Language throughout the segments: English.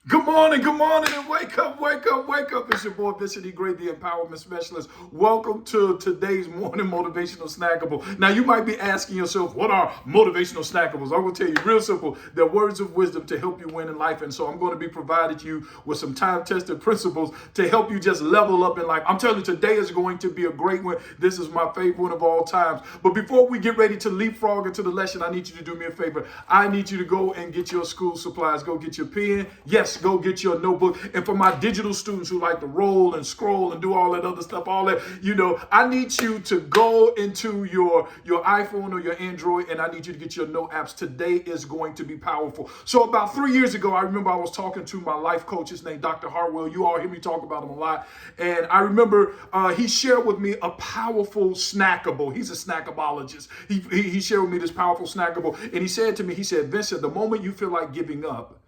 Good morning, and wake up, wake up, wake up. It's your boy, Vincent, Gray, the Empowerment Specialist. Welcome to today's morning motivational snackable. Now, you might be asking yourself, what are motivational snackables? I'm going to tell you real simple. They're words of wisdom to help you win in life. And so I'm going to be providing you with some time-tested principles to help you just level up in life. I'm telling you, today is going to be a great one. This is my favorite one of all times. But before we get ready to leapfrog into the lesson, I need you to do me a favor. I need you to go and get your school supplies. Go get your pen. Yes, go get your notebook. And for my digital students who like to roll and scroll and do all that other stuff, all that, I need you to go into your iPhone or your Android, and I need you to get your note apps. Today is going to be powerful. So about 3 years ago, I remember I was talking to my life coach. His name, Dr. Hartwell. You all hear me talk about him a lot. And I remember he shared with me a powerful snackable. He's a snackabologist. He shared with me this powerful snackable. And he said to me, he said, Vincent, the moment you feel like giving up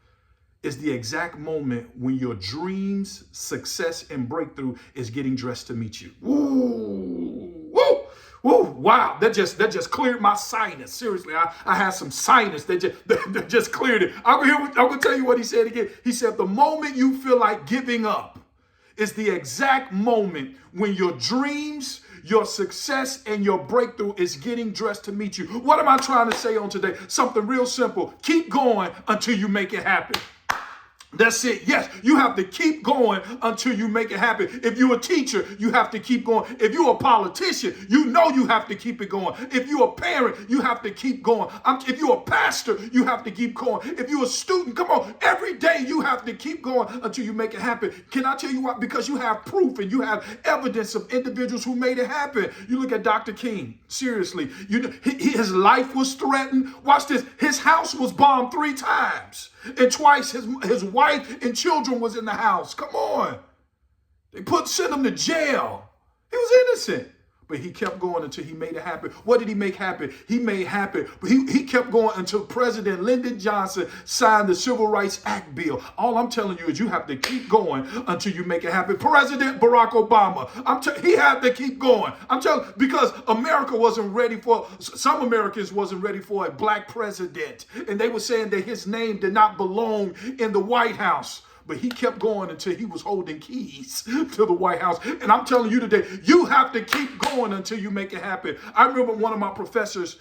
is the exact moment when your dreams, success, and breakthrough is getting dressed to meet you. Woo! Woo! Woo! Wow! That just cleared my sinus. Seriously, I had some sinus that just cleared it. I'm gonna tell you what he said again. He said, the moment you feel like giving up is the exact moment when your dreams, your success, and your breakthrough is getting dressed to meet you. What am I trying to say on today? Something real simple. Keep going until you make it happen. That's it. Yes, you have to keep going until you make it happen. If you're a teacher, you have to keep going. If you're a politician, you know you have to keep it going. If you're a parent, you have to keep going. If you're a pastor, you have to keep going. If you're a student, come on, every day you have to keep going until you make it happen. Can I tell you what? Because you have proof and you have evidence of individuals who made it happen. You look at Dr. King. Seriously, his life was threatened. Watch this. His house was bombed 3 times. And twice his wife and children was in the house. Come on. They sent him to jail. He was innocent. But he kept going until he made it happen. What did he make happen? He made happen. But he kept going until President Lyndon Johnson signed the Civil Rights Act bill. All I'm telling you is you have to keep going until you make it happen. President Barack Obama, he had to keep going. I'm telling you, because America wasn't ready for, some Americans wasn't ready for a black president. And they were saying that his name did not belong in the White House. But he kept going until he was holding keys to the White House. And I'm telling you today, you have to keep going until you make it happen. I remember one of my professors,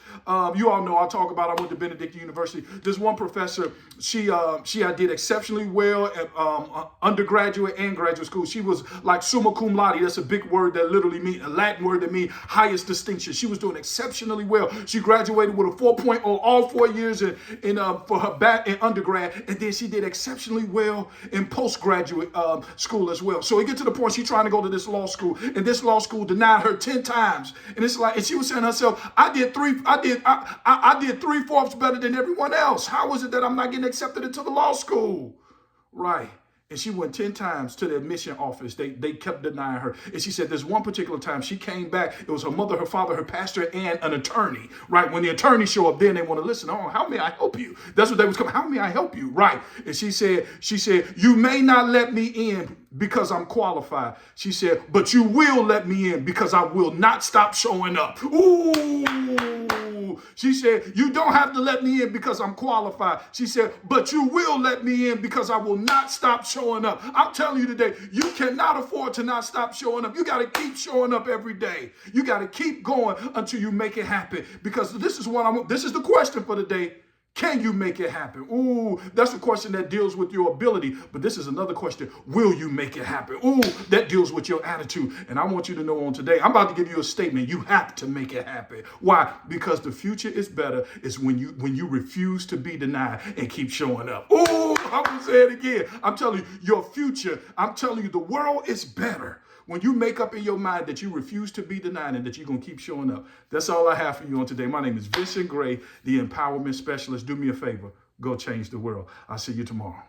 you all know I talk about, I went to Benedict University. This one professor, she did exceptionally well at undergraduate and graduate school. She was like summa cum laude. That's a big word that literally means, a Latin word that means highest distinction. She was doing exceptionally well. She graduated with a 4.0 all 4 years for her back in undergrad. And then she did exceptionally well in postgraduate school as well. So it get to the point she's trying to go to this law school, and this law school denied her 10 times. And it's like, and she was saying to herself, I did 3/4 better than everyone else. How is it that I'm not getting accepted into the law school? Right. And she went 10 times to the admission office. They kept denying her. And she said there's one particular time she came back. It was her mother, her father, her pastor, and an attorney. Right? When the attorney show up, then they want to listen. Oh, how may I help you? That's what they was coming. How may I help you? Right. And she said, you may not let me in because I'm qualified. She said, but you will let me in because I will not stop showing up. Ooh. She said, you don't have to let me in because I'm qualified. She said, but you will let me in because I will not stop showing up. I'm telling you today, you cannot afford to not stop showing up. You got to keep showing up every day. You got to keep going until you make it happen, because this is the question for the day. Can you make it happen? Ooh, that's the question that deals with your ability. But this is another question. Will you make it happen? Ooh, that deals with your attitude. And I want you to know on today, I'm about to give you a statement. You have to make it happen. Why? Because the future is better is when you refuse to be denied and keep showing up. Ooh, I'm going to say it again. I'm telling you, your future, I'm telling you, the world is better when you make up in your mind that you refuse to be denied and that you're going to keep showing up. That's all I have for you on today. My name is Vincent Gray, the Empowerment Specialist. Do me a favor. Go change the world. I'll see you tomorrow.